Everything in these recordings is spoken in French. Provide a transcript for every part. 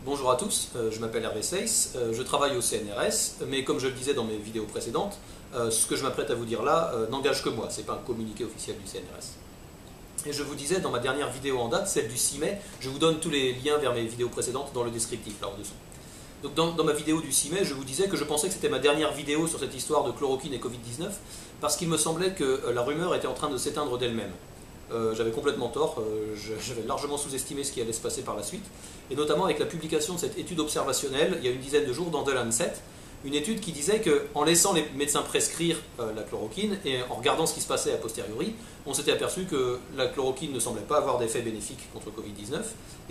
Bonjour à tous, je m'appelle Hervé Seyss, je travaille au CNRS, mais comme je le disais dans mes vidéos précédentes, ce que je m'apprête à vous dire là n'engage que moi, ce n'est pas un communiqué officiel du CNRS. Et je vous disais dans ma dernière vidéo en date, celle du 6 mai, je vous donne tous les liens vers mes vidéos précédentes dans le descriptif là en dessous. Donc dans ma vidéo du 6 mai, je vous disais que je pensais que c'était ma dernière vidéo sur cette histoire de chloroquine et Covid-19, parce qu'il me semblait que la rumeur était en train de s'éteindre d'elle-même. J'avais complètement tort, j'avais largement sous-estimé ce qui allait se passer par la suite, et notamment avec la publication de cette étude observationnelle, il y a une dizaine de jours, dans The Lancet, une étude qui disait qu'en laissant les médecins prescrire la chloroquine, et en regardant ce qui se passait a posteriori, on s'était aperçu que la chloroquine ne semblait pas avoir d'effet bénéfique contre Covid-19,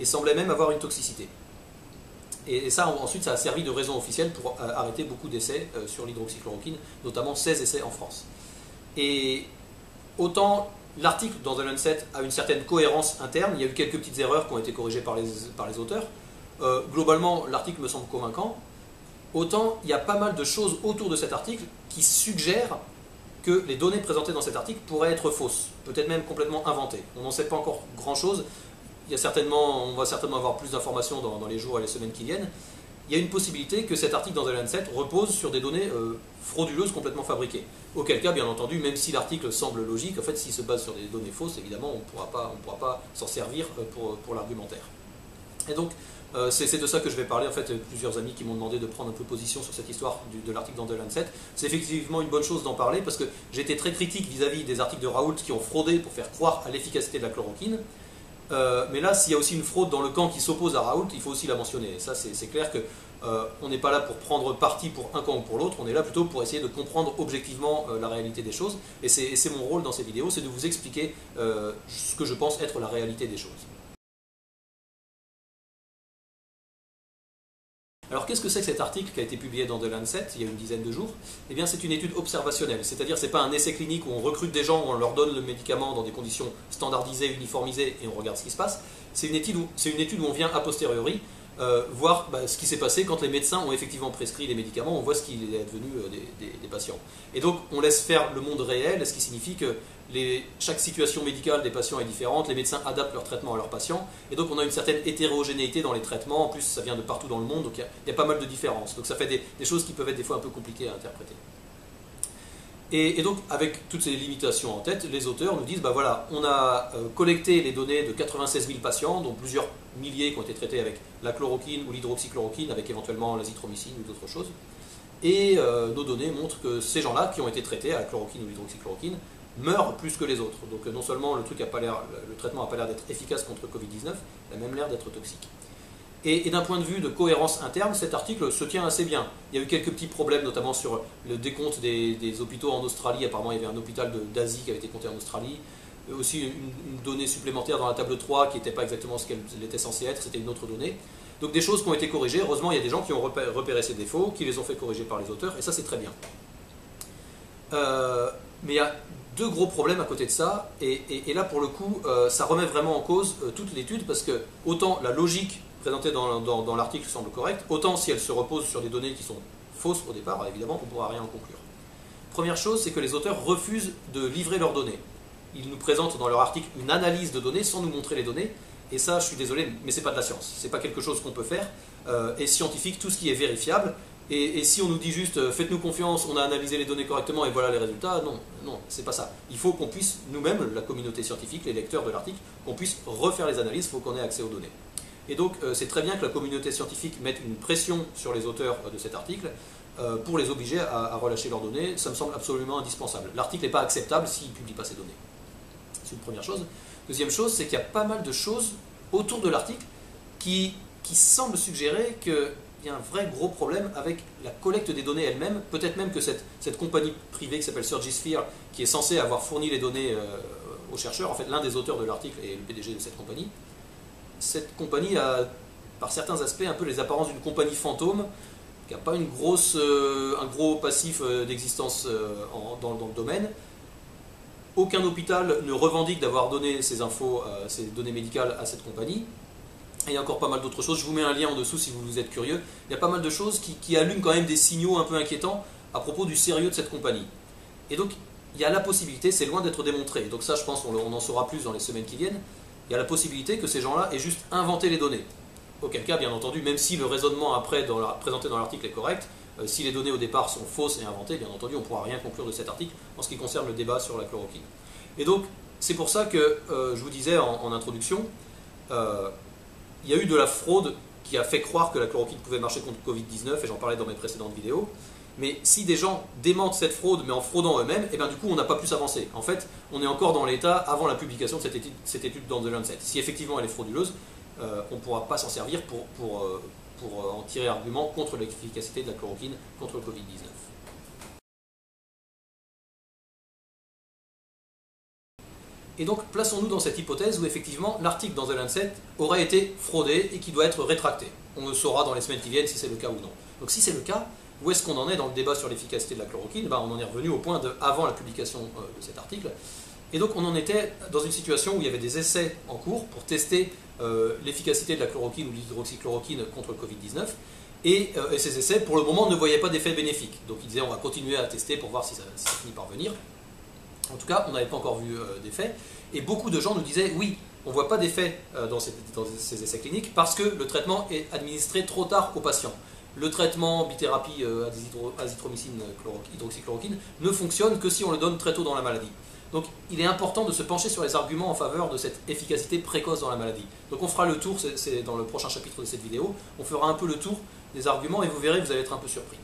et semblait même avoir une toxicité. Et ça, ensuite, ça a servi de raison officielle pour arrêter beaucoup d'essais sur l'hydroxychloroquine, notamment 16 essais en France. Et autant l'article dans The Lancet a une certaine cohérence interne, il y a eu quelques petites erreurs qui ont été corrigées par les auteurs. Globalement, l'article me semble convaincant. Autant il y a pas mal de choses autour de cet article qui suggèrent que les données présentées dans cet article pourraient être fausses, peut-être même complètement inventées. On n'en sait pas encore grand-chose. On va certainement avoir plus d'informations dans les jours et les semaines qui viennent. Il y a une possibilité que cet article dans The Lancet repose sur des données frauduleuses complètement fabriquées. Auquel cas, bien entendu, même si l'article semble logique, en fait, s'il se base sur des données fausses, évidemment, on ne pourra pas s'en servir pour l'argumentaire. Et donc, c'est de ça que je vais parler. En fait, plusieurs amis qui m'ont demandé de prendre un peu position sur cette histoire de l'article dans The Lancet. C'est effectivement une bonne chose d'en parler, parce que j'ai été très critique vis-à-vis des articles de Raoult qui ont fraudé pour faire croire à l'efficacité de la chloroquine. Mais là, s'il y a aussi une fraude dans le camp qui s'oppose à Raoult, il faut aussi la mentionner. Et ça, c'est clair que on n'est pas là pour prendre parti pour un camp ou pour l'autre, on est là plutôt pour essayer de comprendre objectivement la réalité des choses. Et c'est mon rôle dans ces vidéos, c'est de vous expliquer ce que je pense être la réalité des choses. Alors qu'est-ce que c'est que cet article qui a été publié dans The Lancet il y a une dizaine de jours? Eh bien c'est une étude observationnelle, c'est-à-dire c'est pas un essai clinique où on recrute des gens, où on leur donne le médicament dans des conditions standardisées, uniformisées et on regarde ce qui se passe. C'est une étude où on vient a posteriori voir ce qui s'est passé quand les médecins ont effectivement prescrit les médicaments, on voit ce qu'il est advenu des patients. Et donc on laisse faire le monde réel, ce qui signifie que chaque situation médicale des patients est différente, les médecins adaptent leur traitement à leurs patients, et donc on a une certaine hétérogénéité dans les traitements, en plus ça vient de partout dans le monde, donc il y a pas mal de différences. Donc ça fait des choses qui peuvent être des fois un peu compliquées à interpréter. Et donc, avec toutes ces limitations en tête, les auteurs nous disent, voilà, on a collecté les données de 96 000 patients, dont plusieurs milliers qui ont été traités avec la chloroquine ou l'hydroxychloroquine, avec éventuellement l'azithromycine ou d'autres choses. Et nos données montrent que ces gens-là, qui ont été traités à la chloroquine ou l'hydroxychloroquine, meurent plus que les autres. Donc non seulement le traitement n'a pas l'air d'être efficace contre Covid-19, il a même l'air d'être toxique. Et d'un point de vue de cohérence interne, cet article se tient assez bien. Il y a eu quelques petits problèmes, notamment sur le décompte des hôpitaux en Australie. Apparemment, il y avait un hôpital d'Asie qui avait été compté en Australie. Aussi une donnée supplémentaire dans la table 3 qui n'était pas exactement ce qu'elle était censée être, c'était une autre donnée. Donc des choses qui ont été corrigées. Heureusement, il y a des gens qui ont repéré ces défauts, qui les ont fait corriger par les auteurs, et ça c'est très bien. Mais il y a deux gros problèmes à côté de ça, et là pour le coup, ça remet vraiment en cause toute l'étude, parce que autant la logique présentée dans l'article semble correcte, autant si elle se repose sur des données qui sont fausses au départ, évidemment on ne pourra rien en conclure. Première chose, c'est que les auteurs refusent de livrer leurs données. Ils nous présentent dans leur article une analyse de données sans nous montrer les données, et ça je suis désolé, mais c'est pas de la science, c'est pas quelque chose qu'on peut faire, et scientifique, tout ce qui est vérifiable, et si on nous dit juste faites-nous confiance, on a analysé les données correctement et voilà les résultats, non, c'est pas ça. Il faut qu'on puisse, nous-mêmes, la communauté scientifique, les lecteurs de l'article, qu'on puisse refaire les analyses, il faut qu'on ait accès aux données. Et donc c'est très bien que la communauté scientifique mette une pression sur les auteurs de cet article pour les obliger à relâcher leurs données, ça me semble absolument indispensable. L'article n'est pas acceptable s'il ne publie pas ces données. C'est une première chose. Deuxième chose, c'est qu'il y a pas mal de choses autour de l'article qui semblent suggérer qu'il y a un vrai gros problème avec la collecte des données elle-même, peut-être même que cette compagnie privée qui s'appelle Surgisphere, qui est censée avoir fourni les données aux chercheurs, en fait l'un des auteurs de l'article est le PDG de cette compagnie a, par certains aspects, un peu les apparences d'une compagnie fantôme, qui n'a pas un gros passif d'existence dans le domaine. Aucun hôpital ne revendique d'avoir donné ces données médicales à cette compagnie. Et il y a encore pas mal d'autres choses, je vous mets un lien en dessous si vous êtes curieux. Il y a pas mal de choses qui allument quand même des signaux un peu inquiétants à propos du sérieux de cette compagnie. Et donc, il y a la possibilité, c'est loin d'être démontré, donc ça je pense on en saura plus dans les semaines qui viennent, il y a la possibilité que ces gens-là aient juste inventé les données. auquel cas, bien entendu, même si le raisonnement après présenté dans l'article est correct, si les données au départ sont fausses et inventées, bien entendu, on ne pourra rien conclure de cet article en ce qui concerne le débat sur la chloroquine. Et donc, c'est pour ça que je vous disais en introduction, il y a eu de la fraude qui a fait croire que la chloroquine pouvait marcher contre Covid-19, et j'en parlais dans mes précédentes vidéos. Mais si des gens démentent cette fraude, mais en fraudant eux-mêmes, et bien du coup on n'a pas pu s'avancer. En fait, on est encore dans l'état avant la publication de cette étude dans The Lancet. Si effectivement elle est frauduleuse, on ne pourra pas s'en servir pour en tirer argument contre l'efficacité de la chloroquine contre le Covid-19. Et donc, plaçons-nous dans cette hypothèse où effectivement l'article dans The Lancet aurait été fraudé et qui doit être rétracté. On le saura dans les semaines qui viennent si c'est le cas ou non. Donc si c'est le cas, où est-ce qu'on en est dans le débat sur l'efficacité de la chloroquine? On en est revenu au point avant la publication de cet article. Et donc on en était dans une situation où il y avait des essais en cours pour tester l'efficacité de la chloroquine ou de l'hydroxychloroquine contre le Covid-19. Et ces essais, pour le moment, ne voyaient pas d'effet bénéfique. Donc ils disaient on va continuer à tester pour voir si ça finit par venir. En tout cas, on n'avait pas encore vu d'effet. Et beaucoup de gens nous disaient oui, on ne voit pas d'effet dans ces essais cliniques parce que le traitement est administré trop tard aux patients. Le traitement bithérapie azithromycine hydroxychloroquine ne fonctionne que si on le donne très tôt dans la maladie. Donc il est important de se pencher sur les arguments en faveur de cette efficacité précoce dans la maladie. Donc on fera le tour, c'est dans le prochain chapitre de cette vidéo, on fera un peu le tour des arguments et vous verrez, vous allez être un peu surpris.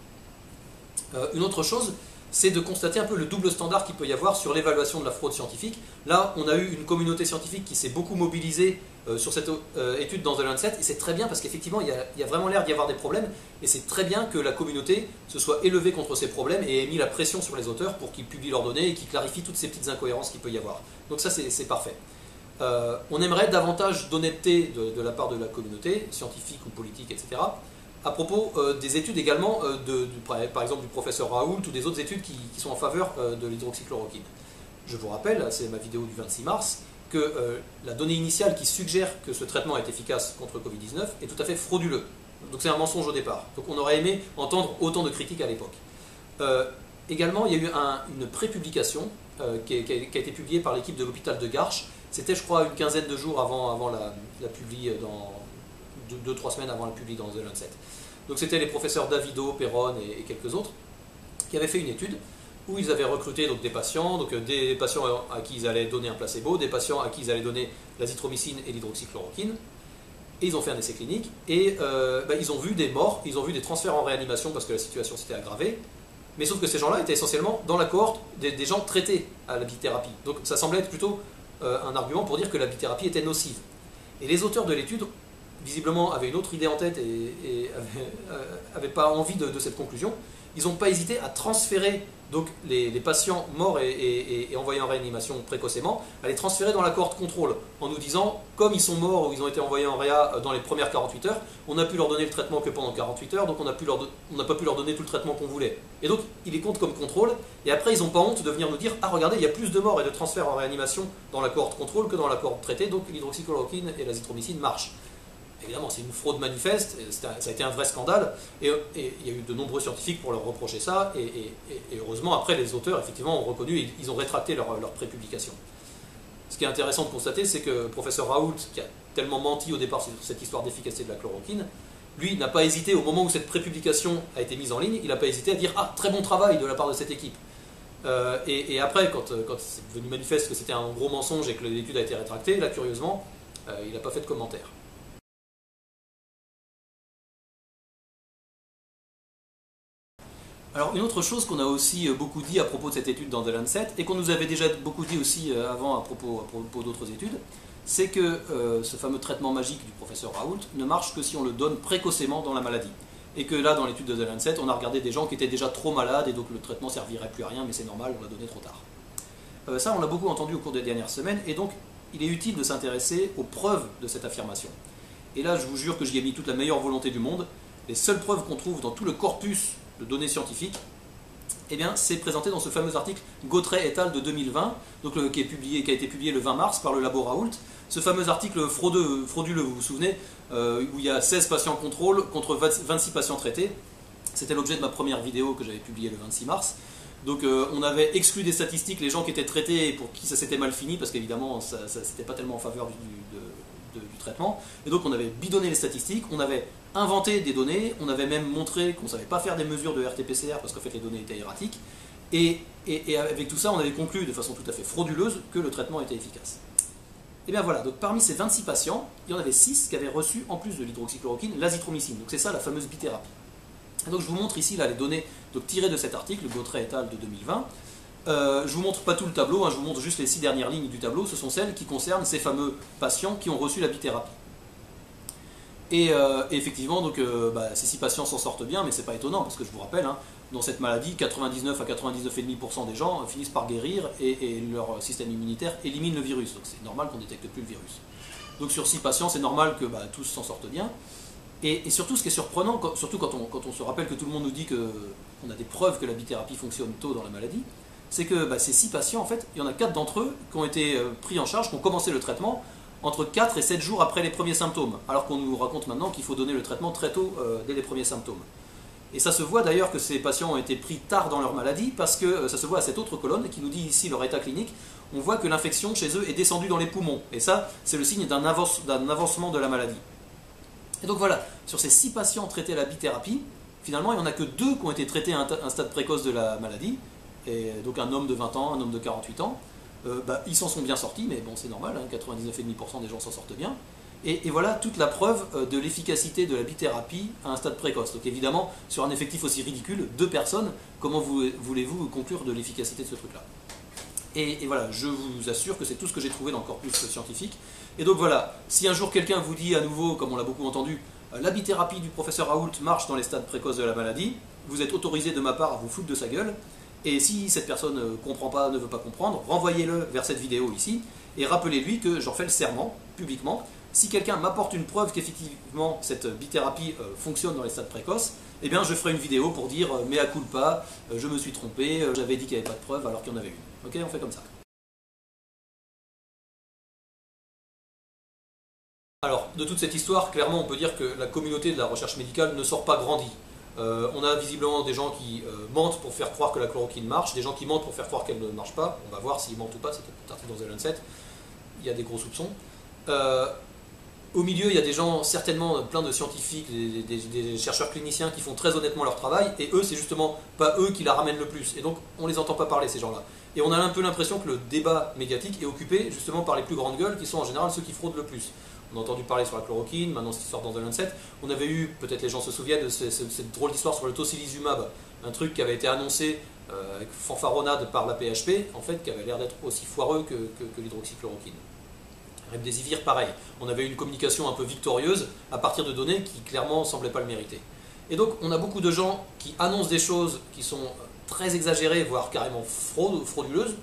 Une autre chose, c'est de constater un peu le double standard qu'il peut y avoir sur l'évaluation de la fraude scientifique. Là, on a eu une communauté scientifique qui s'est beaucoup mobilisée sur cette étude dans The Lancet, et c'est très bien parce qu'effectivement, il y a vraiment l'air d'y avoir des problèmes, et c'est très bien que la communauté se soit élevée contre ces problèmes et ait mis la pression sur les auteurs pour qu'ils publient leurs données et qu'ils clarifient toutes ces petites incohérences qu'il peut y avoir. Donc ça, c'est parfait. On aimerait davantage d'honnêteté de la part de la communauté, scientifique ou politique, etc., à propos des études également, par exemple du professeur Raoult ou des autres études qui sont en faveur de l'hydroxychloroquine. Je vous rappelle, c'est ma vidéo du 26 mars, que la donnée initiale qui suggère que ce traitement est efficace contre le Covid-19 est tout à fait frauduleux. Donc c'est un mensonge au départ. Donc on aurait aimé entendre autant de critiques à l'époque. Également, il y a eu une prépublication qui a été publiée par l'équipe de l'hôpital de Garches. C'était, je crois, une quinzaine de jours avant la publie dans 2-3 semaines avant la publie dans The Lancet. Donc c'était les professeurs Davido, Perron et quelques autres qui avaient fait une étude où ils avaient recruté donc, des patients à qui ils allaient donner un placebo, des patients à qui ils allaient donner l'azithromycine et l'hydroxychloroquine, et ils ont fait un essai clinique, et ils ont vu des morts, ils ont vu des transferts en réanimation parce que la situation s'était aggravée, mais sauf que ces gens-là étaient essentiellement dans la cohorte des gens traités à la bithérapie. Donc ça semblait être plutôt un argument pour dire que la bithérapie était nocive. Et les auteurs de l'étude visiblement avaient une autre idée en tête et n'avaient pas envie de cette conclusion. Ils n'ont pas hésité à transférer donc, les patients morts et envoyés en réanimation précocement, à les transférer dans la cohorte contrôle, en nous disant, comme ils sont morts ou ils ont été envoyés en réa dans les premières 48 heures, on n'a pu leur donner le traitement que pendant 48 heures, donc on n'a pas pu leur donner tout le traitement qu'on voulait. Et donc, ils les comptent comme contrôle, et après, ils n'ont pas honte de venir nous dire, ah regardez, il y a plus de morts et de transferts en réanimation dans la cohorte contrôle que dans la cohorte traitée, donc l'hydroxychloroquine et l'azithromycine marchent. Évidemment, c'est une fraude manifeste, ça a été un vrai scandale, et il y a eu de nombreux scientifiques pour leur reprocher ça, et heureusement, après, les auteurs, effectivement, ont reconnu, et ils ont rétracté leur prépublication. Ce qui est intéressant de constater, c'est que le professeur Raoult, qui a tellement menti au départ sur cette histoire d'efficacité de la chloroquine, lui n'a pas hésité, au moment où cette prépublication a été mise en ligne, il n'a pas hésité à dire « Ah, très bon travail de la part de cette équipe ». Et après, quand c'est devenu manifeste que c'était un gros mensonge et que l'étude a été rétractée, là, curieusement, il n'a pas fait de commentaire. Alors une autre chose qu'on a aussi beaucoup dit à propos de cette étude dans The Lancet, et qu'on nous avait déjà beaucoup dit aussi avant à propos d'autres études, c'est que ce fameux traitement magique du professeur Raoult ne marche que si on le donne précocement dans la maladie. Et que là, dans l'étude de The Lancet, on a regardé des gens qui étaient déjà trop malades, et donc le traitement ne servirait plus à rien, mais c'est normal, on l'a donné trop tard. Ça, on l'a beaucoup entendu au cours des dernières semaines, et donc il est utile de s'intéresser aux preuves de cette affirmation. Et là, je vous jure que j'y ai mis toute la meilleure volonté du monde. Les seules preuves qu'on trouve dans tout le corpus de données scientifiques, eh bien, c'est présenté dans ce fameux article Gautret et al. De 2020, donc, qui a été publié le 20 mars par le labo Raoult. Ce fameux article frauduleux, vous vous souvenez, où il y a 16 patients contrôle contre 26 patients traités. C'était l'objet de ma première vidéo que j'avais publiée le 26 mars. Donc on avait exclu des statistiques les gens qui étaient traités et pour qui ça s'était mal fini, parce qu'évidemment ça n'était pas tellement en faveur du traitement. Et donc on avait bidonné les statistiques, on avait inventé des données, on avait même montré qu'on ne savait pas faire des mesures de RT-PCR parce qu'en fait les données étaient erratiques. Et avec tout ça, on avait conclu de façon tout à fait frauduleuse que le traitement était efficace. Et bien voilà, donc parmi ces 26 patients, il y en avait 6 qui avaient reçu, en plus de l'hydroxychloroquine, l'azithromycine. Donc c'est ça la fameuse bithérapie. Et donc je vous montre ici là, les données donc, tirées de cet article, Gautret et al. De 2020. Je vous montre pas tout le tableau, hein, je vous montre juste les 6 dernières lignes du tableau. Ce sont celles qui concernent ces fameux patients qui ont reçu la bithérapie. Et effectivement, donc, ces 6 patients s'en sortent bien, mais c'est pas étonnant, parce que je vous rappelle, hein, dans cette maladie, 99 à 99,5% des gens finissent par guérir et leur système immunitaire élimine le virus. Donc c'est normal qu'on ne détecte plus le virus. Donc sur 6 patients, c'est normal que tous s'en sortent bien. Et surtout, ce qui est surprenant, surtout quand on se rappelle que tout le monde nous dit qu'on a des preuves que la bithérapie fonctionne tôt dans la maladie, c'est que ces 6 patients, en fait, il y en a 4 d'entre eux qui ont été pris en charge, qui ont commencé le traitement entre 4 et 7 jours après les premiers symptômes, alors qu'on nous raconte maintenant qu'il faut donner le traitement très tôt, dès les premiers symptômes. Et ça se voit d'ailleurs que ces patients ont été pris tard dans leur maladie, parce que ça se voit à cette autre colonne qui nous dit ici leur état clinique. On voit que l'infection chez eux est descendue dans les poumons, et ça, c'est le signe d'un avancement de la maladie. Et donc voilà, sur ces 6 patients traités à la bithérapie, finalement il n'y en a que 2 qui ont été traités à un stade précoce de la maladie, et donc un homme de 20 ans, un homme de 48 ans. Ils s'en sont bien sortis, mais bon c'est normal, hein, 99,5% des gens s'en sortent bien. Et voilà toute la preuve de l'efficacité de la bithérapie à un stade précoce. Donc évidemment, sur un effectif aussi ridicule, 2 personnes, comment voulez-vous conclure de l'efficacité de ce truc-là? Et voilà, je vous assure que c'est tout ce que j'ai trouvé dans le corpus scientifique. Et donc voilà, si un jour quelqu'un vous dit à nouveau, comme on l'a beaucoup entendu, la bithérapie du professeur Raoult marche dans les stades précoces de la maladie, vous êtes autorisé de ma part à vous foutre de sa gueule. Et si cette personne ne comprend pas, ne veut pas comprendre, renvoyez-le vers cette vidéo ici, et rappelez-lui que j'en fais le serment, publiquement. Si quelqu'un m'apporte une preuve qu'effectivement cette bithérapie fonctionne dans les stades précoces, eh bien je ferai une vidéo pour dire mea culpa, je me suis trompé, j'avais dit qu'il n'y avait pas de preuve alors qu'il y en avait une. Ok, on fait comme ça. Alors, de toute cette histoire, clairement on peut dire que la communauté de la recherche médicale ne sort pas grandie. On a visiblement des gens qui mentent pour faire croire que la chloroquine marche, des gens qui mentent pour faire croire qu'elle ne marche pas. On va voir s'ils mentent ou pas, c'est un article dans The Lancet. Il y a des gros soupçons. Au milieu, il y a des gens, certainement plein de scientifiques, des chercheurs cliniciens qui font très honnêtement leur travail, et eux, c'est justement pas eux qui la ramènent le plus. Et donc, on les entend pas parler, ces gens-là. Et on a un peu l'impression que le débat médiatique est occupé justement par les plus grandes gueules, qui sont en général ceux qui fraudent le plus. On a entendu parler sur la chloroquine, maintenant cette histoire dans The Lancet. On avait eu, peut-être les gens se souviennent de cette drôle d'histoire sur le tocilizumab, un truc qui avait été annoncé avec fanfaronnade par la PHP, en fait, qui avait l'air d'être aussi foireux que l'hydroxychloroquine. Remdesivir, pareil. On avait eu une communication un peu victorieuse à partir de données qui clairement ne semblaient pas le mériter. Et donc, on a beaucoup de gens qui annoncent des choses qui sont très exagérées, voire carrément frauduleuses,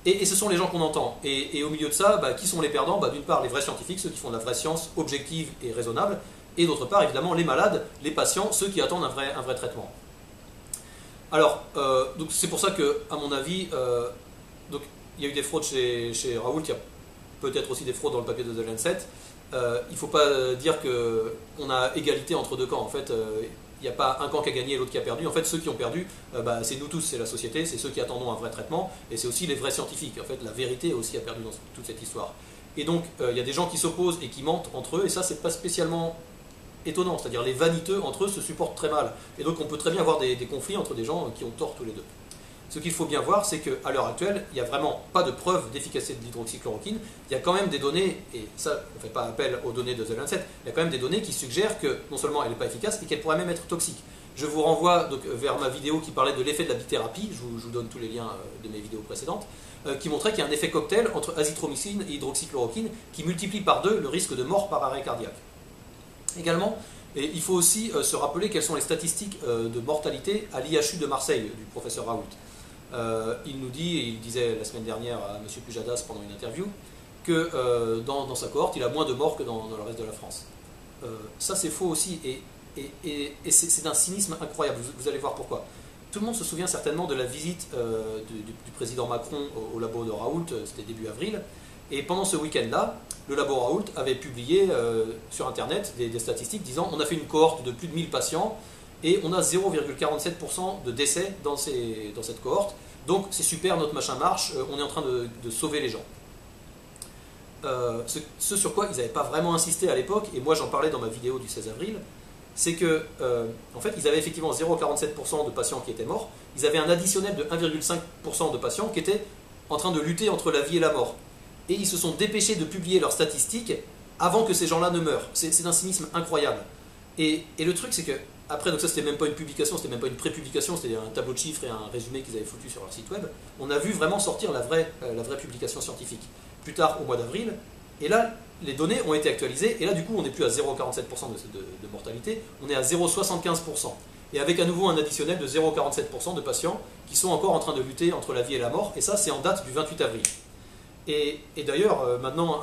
et ce sont les gens qu'on entend. Et au milieu de ça, qui sont les perdants? D'une part, les vrais scientifiques, ceux qui font de la vraie science objective et raisonnable, et d'autre part, évidemment, les malades, les patients, ceux qui attendent un vrai traitement. Alors, c'est pour ça que, à mon avis, il y a eu des fraudes chez Raoult, il y a peut-être aussi des fraudes dans le papier de The Lancet. Il ne faut pas dire qu'on a égalité entre deux camps. En fait, il n'y a pas un camp qui a gagné et l'autre qui a perdu. En fait, ceux qui ont perdu, c'est nous tous, c'est la société, c'est ceux qui attendons un vrai traitement, et c'est aussi les vrais scientifiques. En fait, la vérité aussi a perdu dans toute cette histoire. Et donc, il y a des gens qui s'opposent et qui mentent entre eux, et ça, c'est pas spécialement étonnant. C'est-à-dire, les vaniteux entre eux se supportent très mal. Et donc, on peut très bien avoir des conflits entre des gens qui ont tort tous les deux. Ce qu'il faut bien voir, c'est qu'à l'heure actuelle, il n'y a vraiment pas de preuve d'efficacité de l'hydroxychloroquine. Il y a quand même des données, et ça, on ne fait pas appel aux données de The Lancet, il y a quand même des données qui suggèrent que non seulement elle n'est pas efficace, mais qu'elle pourrait même être toxique. Je vous renvoie donc vers ma vidéo qui parlait de l'effet de la bithérapie, je vous donne tous les liens de mes vidéos précédentes, qui montrait qu'il y a un effet cocktail entre azithromycine et hydroxychloroquine qui multiplie par 2 le risque de mort par arrêt cardiaque. Également, et il faut aussi se rappeler quelles sont les statistiques de mortalité à l'IHU de Marseille, du professeur Raoult. Il nous dit, et il disait la semaine dernière à M. Pujadas pendant une interview, que dans sa cohorte, il a moins de morts que dans le reste de la France. Ça, c'est faux aussi, et c'est d'un cynisme incroyable. Vous allez voir pourquoi. Tout le monde se souvient certainement de la visite du président Macron au labo de Raoult, c'était début avril, et pendant ce week-end-là, le labo Raoult avait publié sur Internet des statistiques disant on a fait une cohorte de plus de 1000 patients, et on a 0,47% de décès dans cette cohorte. Donc c'est super, notre machin marche, on est en train de sauver les gens. ce sur quoi ils n'avaient pas vraiment insisté à l'époque, et moi j'en parlais dans ma vidéo du 16 avril, c'est que en fait, ils avaient effectivement 0,47% de patients qui étaient morts, ils avaient un additionnel de 1,5% de patients qui étaient en train de lutter entre la vie et la mort. Et ils se sont dépêchés de publier leurs statistiques avant que ces gens-là ne meurent. C'est d'un cynisme incroyable. Et le truc, c'est que, après, donc ça c'était même pas une publication, c'était même pas une pré-publication, c'était un tableau de chiffres et un résumé qu'ils avaient foutu sur leur site web, on a vu vraiment sortir la vraie publication scientifique. Plus tard, au mois d'avril, et là, les données ont été actualisées, et là, du coup, on n'est plus à 0,47% de mortalité, on est à 0,75%. Et avec à nouveau un additionnel de 0,47% de patients qui sont encore en train de lutter entre la vie et la mort, et ça, c'est en date du 28 avril. Et d'ailleurs, maintenant,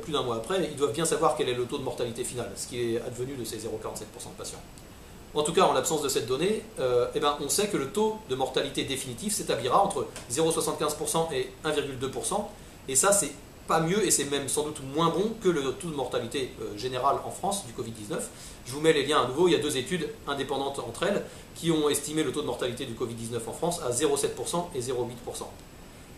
plus d'un mois après, ils doivent bien savoir quel est le taux de mortalité final, ce qui est advenu de ces 0,47% de patients. En tout cas, en l'absence de cette donnée, on sait que le taux de mortalité définitif s'établira entre 0,75% et 1,2%, et ça, c'est pas mieux, et c'est même sans doute moins bon que le taux de mortalité général en France du Covid-19. Je vous mets les liens à nouveau, il y a deux études indépendantes entre elles qui ont estimé le taux de mortalité du Covid-19 en France à 0,7% et 0,8%.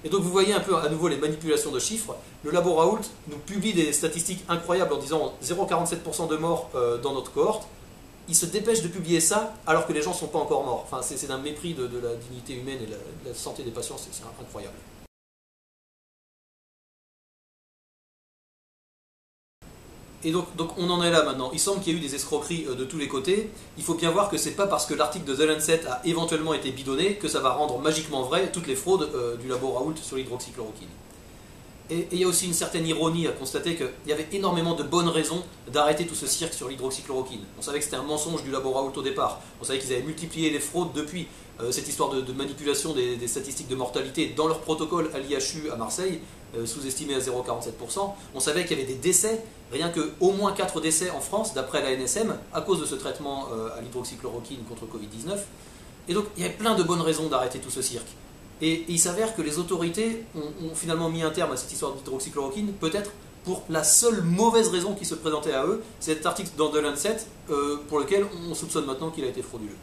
Et donc vous voyez un peu à nouveau les manipulations de chiffres. Le labo Raoult nous publie des statistiques incroyables en disant 0,47% de morts dans notre cohorte. Il se dépêche de publier ça alors que les gens ne sont pas encore morts. Enfin, c'est d'un mépris de la dignité humaine et de la santé des patients, c'est incroyable. Et donc on en est là maintenant. Il semble qu'il y ait eu des escroqueries de tous les côtés. Il faut bien voir que c'est pas parce que l'article de The Lancet a éventuellement été bidonné que ça va rendre magiquement vrai toutes les fraudes du labo Raoult sur l'hydroxychloroquine. Et il y a aussi une certaine ironie à constater qu'il y avait énormément de bonnes raisons d'arrêter tout ce cirque sur l'hydroxychloroquine. On savait que c'était un mensonge du labo Raoult au départ. On savait qu'ils avaient multiplié les fraudes depuis. Cette histoire de manipulation des statistiques de mortalité dans leur protocole à l'IHU à Marseille, sous-estimé à 0,47%. On savait qu'il y avait des décès, rien que au moins 4 décès en France, d'après la NSM, à cause de ce traitement à l'hydroxychloroquine contre Covid-19. Et donc il y avait plein de bonnes raisons d'arrêter tout ce cirque. Et il s'avère que les autorités ont finalement mis un terme à cette histoire d'hydroxychloroquine, peut-être pour la seule mauvaise raison qui se présentait à eux, c'est cet article dans The Lancet pour lequel on soupçonne maintenant qu'il a été frauduleux.